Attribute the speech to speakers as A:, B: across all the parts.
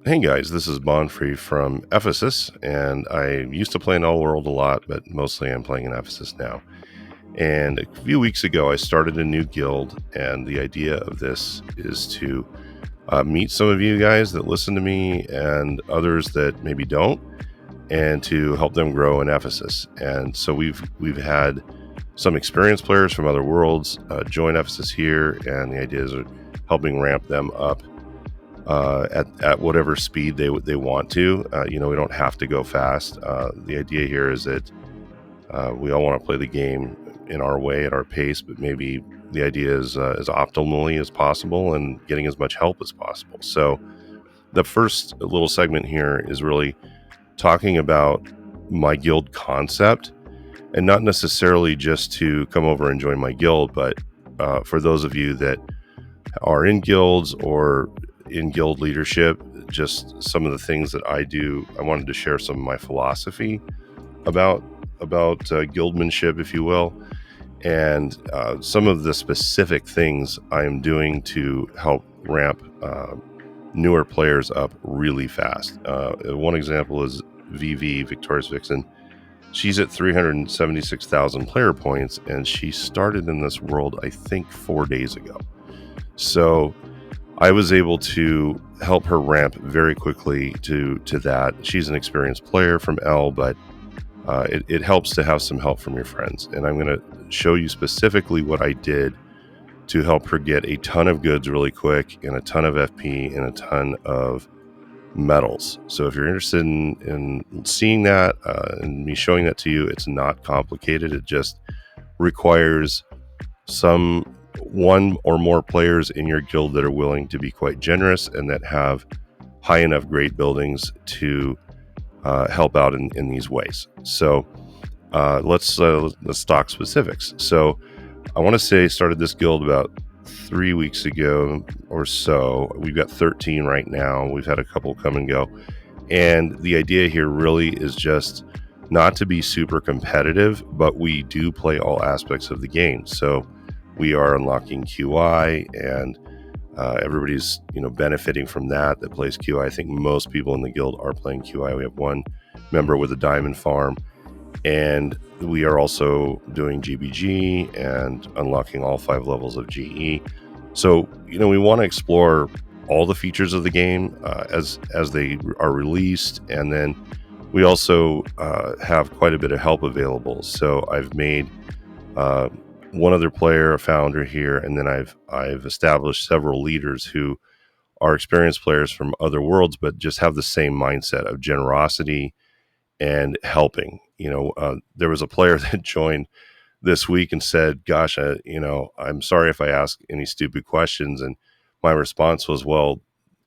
A: Hey guys, this is Bonfrey from Ephesus, and I used to play in All World a lot, but mostly I'm playing in Ephesus now. And a few weeks ago, I started a new guild, and the idea of this is to meet some of you guys that listen to me and others that maybe don't, and to help them grow in Ephesus. And so we've had some experienced players from other worlds join Ephesus here, and the idea is helping ramp them up at whatever speed they want to. We don't have to go fast. The idea here is that we all want to play the game in our way at our pace, but maybe the idea is as optimally as possible and getting as much help as possible. So the first little segment here is really talking about my guild concept, and not necessarily just to come over and join my guild, but for those of you that are in guilds or in guild leadership, just some of the things that I do. I wanted to share some of my philosophy about guildmanship, if you will, and some of the specific things I'm doing to help ramp newer players up really fast. One example is VV, Victorious Vixen. She's at 376,000 player points, and she started in this world, I think, 4 days ago. So I was able to help her ramp very quickly to that. She's an experienced player from L, but it helps to have some help from your friends. And I'm going to show you specifically what I did to help her get a ton of goods really quick, and a ton of FP, and a ton of medals. So if you're interested in seeing that and me showing that to you, it's not complicated. It just requires one or more players in your guild that are willing to be quite generous and that have high enough grade buildings to help out in these ways. So let's talk specifics. So I want to say I started this guild about 3 weeks ago or so. We've got 13 right now. We've had a couple come and go. And the idea here really is just not to be super competitive, but we do play all aspects of the game. So we are unlocking QI, and everybody's benefiting from that plays QI. I think most people in the guild are playing QI. We have one member with a diamond farm, and we are also doing GBG and unlocking all 5 levels of GE. So we want to explore all the features of the game as they are released, and then we also have quite a bit of help available. So I've made one other player a founder here, and then I've established several leaders who are experienced players from other worlds, but just have the same mindset of generosity and helping. There was a player that joined this week and said, "Gosh, I'm sorry if I ask any stupid questions," and my response was, "Well,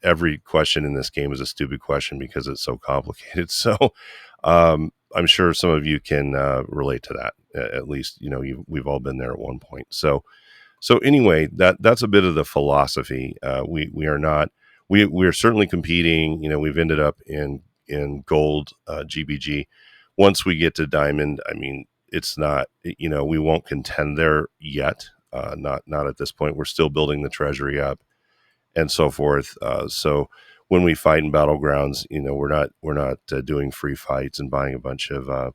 A: every question in this game is a stupid question because it's so complicated." So I'm sure some of you can relate to that. At least, we've all been there at one point. So anyway, that's a bit of the philosophy. We are not, we are certainly competing. We've ended up in gold GBG. Once we get to diamond, I mean, it's not, we won't contend there yet. Not at this point. We're still building the treasury up and so forth. So when we fight in battlegrounds, we're not doing free fights and buying a bunch of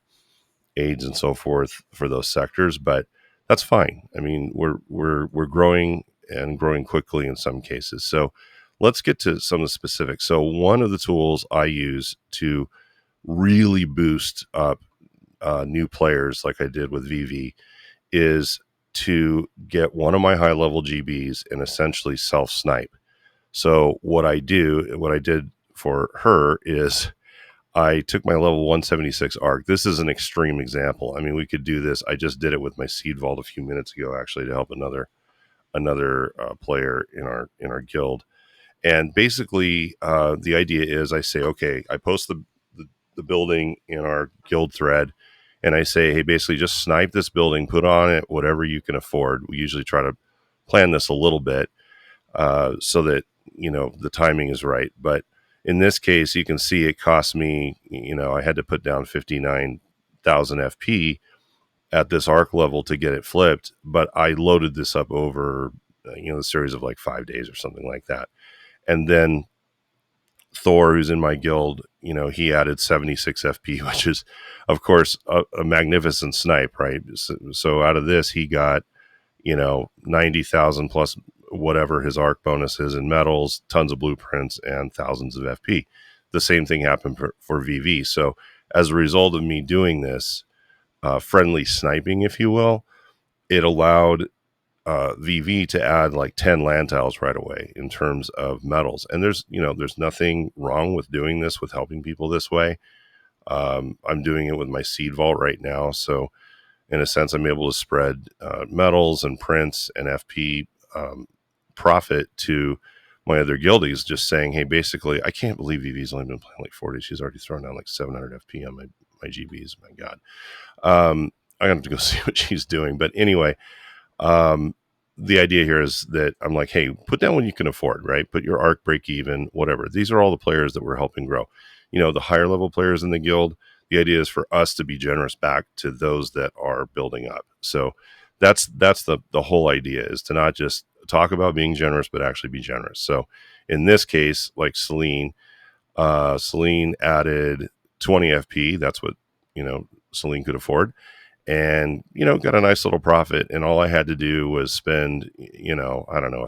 A: aids and so forth for those sectors, but that's fine. I mean, we're growing and growing quickly in some cases. So let's get to some of the specifics. So one of the tools I use to really boost up new players, like I did with VV, is to get one of my high level GBs and essentially self-snipe. So what I did for her is I took my level 176 arc. This is an extreme example. I mean, we could do this. I just did it with my seed vault a few minutes ago, actually, to help another player in our guild. And basically, the idea is I say, okay, I post the building in our guild thread, and I say, hey, basically just snipe this building, put on it whatever you can afford. We usually try to plan this a little bit so that the timing is right. But in this case, you can see it cost me, I had to put down 59,000 FP at this arc level to get it flipped. But I loaded this up over, the series of like 5 days or something like that. And then Thor, who's in my guild, he added 76 FP, which is, of course, a magnificent snipe, right? So out of this, he got, 90,000 plus whatever his arc bonus is in metals, tons of blueprints, and thousands of FP. The same thing happened for VV. So as a result of me doing this friendly sniping, if you will, it allowed VV to add like 10 land tiles right away in terms of metals. And there's nothing wrong with doing this, with helping people this way. I'm doing it with my seed vault right now. So in a sense, I'm able to spread metals and prints and FP profit to my other guildies, just saying, hey, basically, I can't believe VV's only been playing like 40. She's already thrown down like 700 FP on my GBs. My God. I have to go see what she's doing. But anyway, the idea here is that I'm like, hey, put down what you can afford, right? Put your arc break even, whatever. These are all the players that we're helping grow. The higher level players in the guild, the idea is for us to be generous back to those that are building up. So that's the whole idea, is to not just talk about being generous, but actually be generous. So in this case, like Celine added 20 FP. That's what, Celine could afford, and got a nice little profit. And all I had to do was spend I don't know,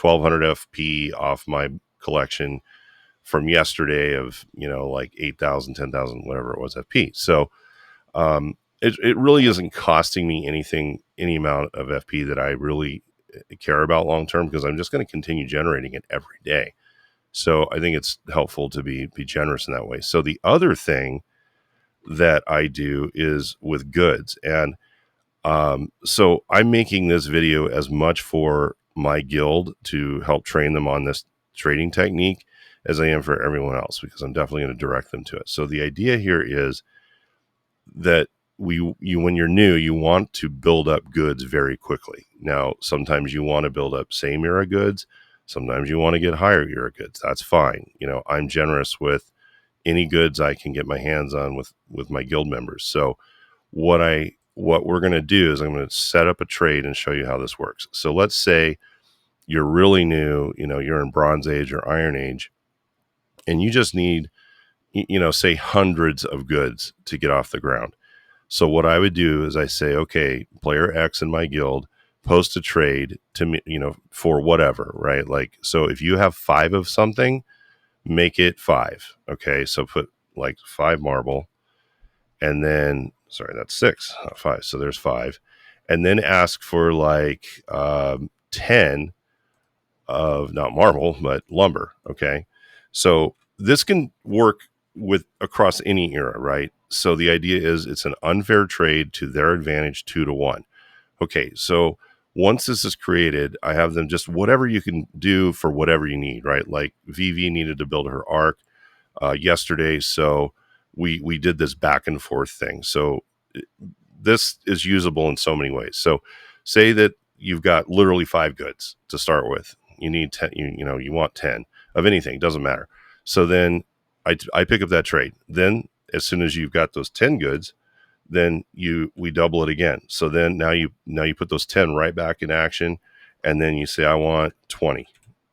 A: 1200 FP off my collection from yesterday of like 8,000, 10,000, whatever it was FP. So it really isn't costing me any amount of FP that I really care about long term, because I'm just going to continue generating it every day. So I think it's helpful to be generous in that way. So the other thing that I do is with goods. And so I'm making this video as much for my guild to help train them on this trading technique as I am for everyone else, because I'm definitely going to direct them to it. So the idea here is that when you're new, you want to build up goods very quickly. Now, sometimes you want to build up same era goods. Sometimes you want to get higher era goods. That's fine. I'm generous with any goods I can get my hands on with my guild members. So what we're going to do is I'm going to set up a trade and show you how this works. So let's say you're really new, you're in Bronze Age or Iron Age, and you just need, say hundreds of goods to get off the ground. So what I would do is I say, okay, player X in my guild, post a trade to me, for whatever, right? Like, so if you have 5 of something, make it 5. Okay. So put like 5 marble, and then, sorry, that's 6, not 5. So there's 5. And then ask for like 10 of not marble, but lumber. Okay. So this can work with across any era, right? So the idea is it's an unfair trade to their advantage, 2-1. Okay. So once this is created, I have them just whatever you can do for whatever you need, right? Like VV needed to build her arc yesterday. So we did this back and forth thing. So this is usable in so many ways. So say that you've got literally 5 goods to start with. You need 10, you want 10 of anything, doesn't matter. So then I pick up that trade. Then as soon as you've got those 10 goods, then we double it again. So then now you put those 10 right back in action, and then you say, I want 20.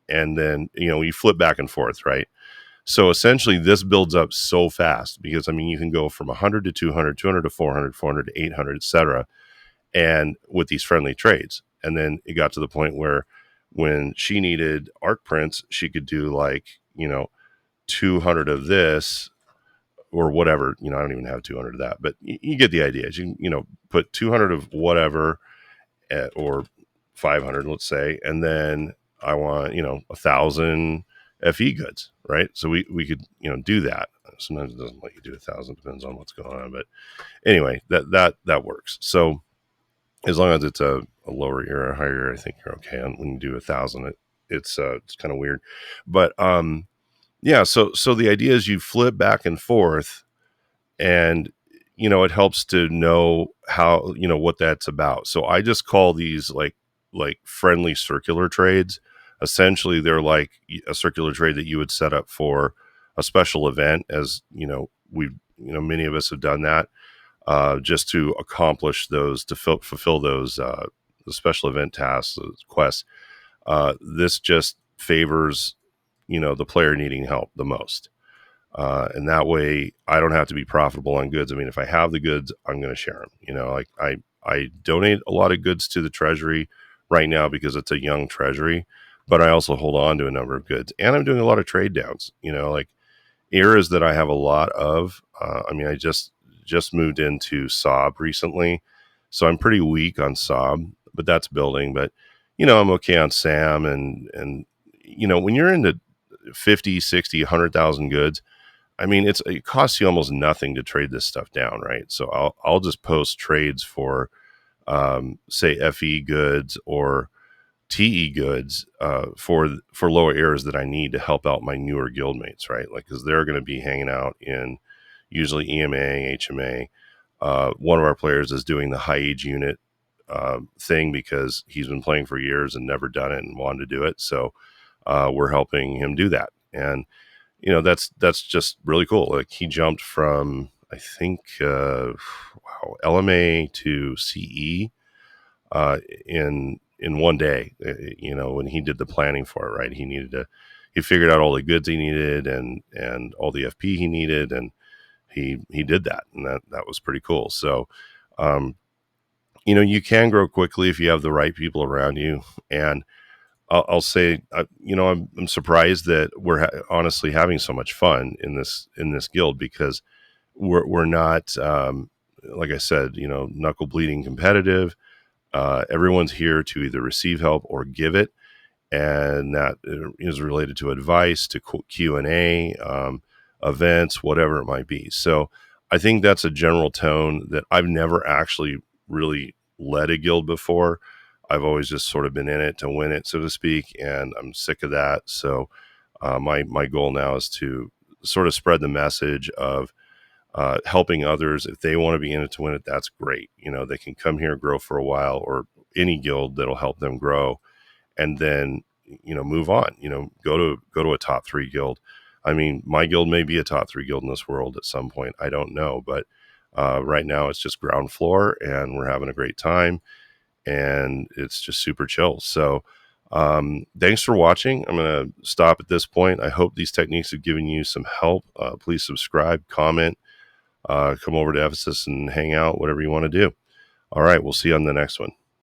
A: And then, you flip back and forth, right? So essentially this builds up so fast, because you can go from 100 to 200, 200 to 400, 400 to 800, etc. And with these friendly trades. And then it got to the point where when she needed arc prints, she could do like, 200 of this or whatever. I don't even have 200 of that, but you get the idea. You put 200 of whatever or 500, let's say, and then I want, 1,000 FE goods, right? So we could, do that. Sometimes it doesn't let you do 1,000, depends on what's going on. But anyway, that works. So as long as it's a lower era, a higher era, I think you're okay. And when you do 1,000, it's kind of weird. But yeah, so the idea is you flip back and forth, and it helps to know how, what that's about. So I just call these like friendly circular trades. Essentially, they're like a circular trade that you would set up for a special event, as we've many of us have done that just to accomplish those, to fulfill those the special event tasks, those quests. This just favors the player needing help the most. And that way I don't have to be profitable on goods. I mean, if I have the goods, I'm going to share them. Like I donate a lot of goods to the treasury right now because it's a young treasury, but I also hold on to a number of goods, and I'm doing a lot of trade downs, like eras that I have a lot of. I mean, I just moved into Saab recently, so I'm pretty weak on Saab, but that's building. But I'm okay on Sam, and when you're into 50, 60, 100,000 goods, I mean, it costs you almost nothing to trade this stuff down, right? So I'll just post trades for say FE goods or TE goods for lower errors that I need to help out my newer guildmates, right? Like, because they're going to be hanging out in usually EMA, HMA. One of our players is doing the high age unit thing because he's been playing for years and never done it and wanted to do it. So we're helping him do that, and that's just really cool. Like, he jumped from, I think, wow, LMA to CE in one day. When he did the planning for it, right? He figured out all the goods he needed and all the FP he needed, and he did that, and that was pretty cool. So, um, you can grow quickly if you have the right people around you. And I'll say, I'm surprised that we're honestly having so much fun in this guild, because we're not, like I said, knuckle bleeding competitive. Everyone's here to either receive help or give it, and that is related to advice, to Q&A, events, whatever it might be. So I think that's a general tone that I've never actually really led a guild before. I've always just sort of been in it to win it, so to speak, and I'm sick of that. So my goal now is to sort of spread the message of helping others. If they want to be in it to win it, that's great. They can come here, grow for a while, or any guild that'll help them grow, and then move on. Go to a top 3 guild. I mean, my guild may be a top 3 guild in this world at some point. I don't know, but right now it's just ground floor, and we're having a great time, and it's just super chill. So thanks for watching. I'm going to stop at this point. I hope these techniques have given you some help. Please subscribe, comment, come over to Ephesus and hang out, whatever you want to do. All right, we'll see you on the next one.